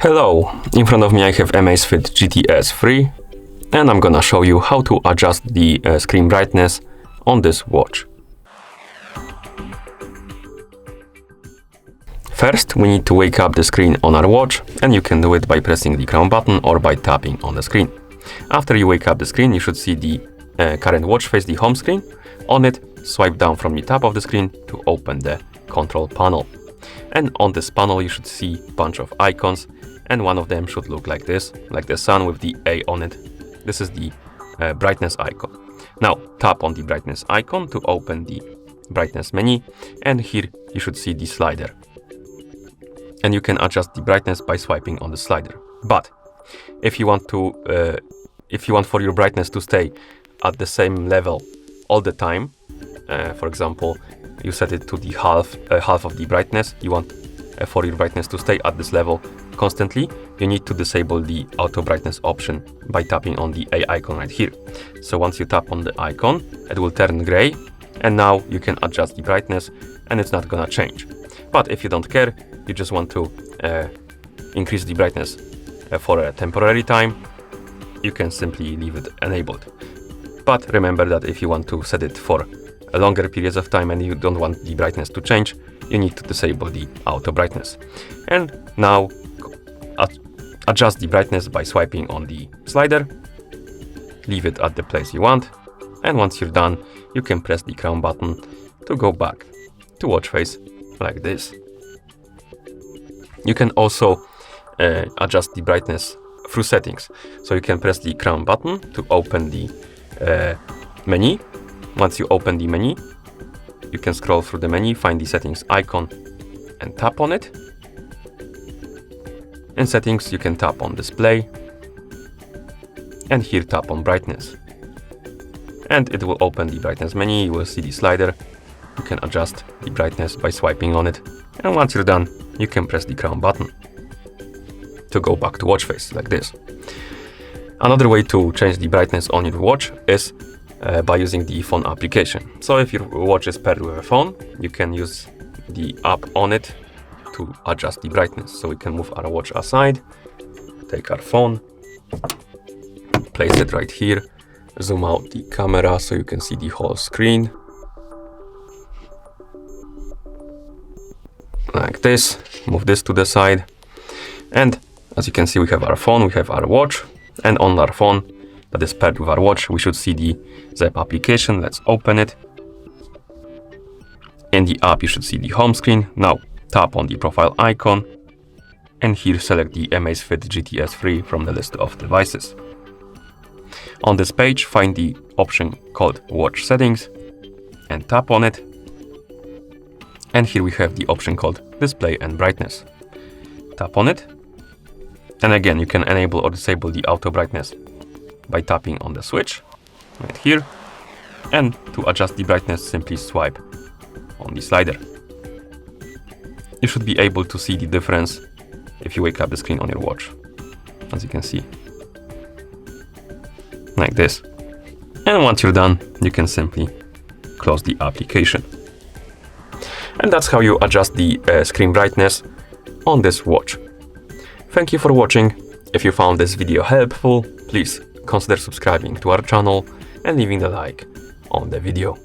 Hello, in front of me I have Amazfit GTS 3 and I'm gonna show you how to adjust the screen brightness on this watch. First, we need to wake up the screen on our watch, and you can do it by pressing the crown button or by tapping on the screen. After you wake up the screen, you should see the current watch face, the home screen. On it, swipe down from the top of the screen to open the control panel. And on this panel, you should see a bunch of icons, and one of them should look like this, like the sun with the A on it. This is the brightness icon. Now, tap on the brightness icon to open the brightness menu, and here you should see the slider. And you can adjust the brightness by swiping on the slider. But if you want for your brightness to stay at the same level all the time, for example, you set it to the half of the brightness, you want for your brightness to stay at this level constantly, you need to disable the auto brightness option by tapping on the A icon right here. So once you tap on the icon, it will turn gray, and now you can adjust the brightness and it's not gonna change. But if you don't care, you just want to increase the brightness for a temporary time, you can simply leave it enabled. But remember that if you want to set it for a longer periods of time and you don't want the brightness to change, you need to disable the auto brightness. And now adjust the brightness by swiping on the slider, leave it at the place you want, and once you're done, you can press the crown button to go back to watch face like this. You can also adjust the brightness through settings. So you can press the crown button to open the menu. Once you open the menu, you can scroll through the menu, find the settings icon and tap on it. In settings, you can tap on display and here tap on brightness. And it will open the brightness menu. You will see the slider. You can adjust the brightness by swiping on it. And once you're done, you can press the crown button to go back to watch face like this. Another way to change the brightness on your watch is by using the phone application. So if your watch is paired with a phone, you can use the app on it to adjust the brightness. So we can move our watch aside, take our phone, place it right here, zoom out the camera so you can see the whole screen. Like this, move this to the side, and as you can see, we have our phone, we have our watch, and on our phone that is paired with our watch, we should see the Zap application. Let's open it. In the app, you should see the home screen. Now tap on the profile icon, and here select the Amazfit GTS 3 from the list of devices. On this page, find the option called Watch Settings, and tap on it. And here we have the option called Display and Brightness. Tap on it. And again, you can enable or disable the auto brightness by tapping on the switch right here. And to adjust the brightness, simply swipe on the slider. You should be able to see the difference if you wake up the screen on your watch, as you can see, like this. And once you're done, you can simply close the application. And that's how you adjust the screen brightness on this watch. Thank you for watching. If you found this video helpful, please consider subscribing to our channel and leaving a like on the video.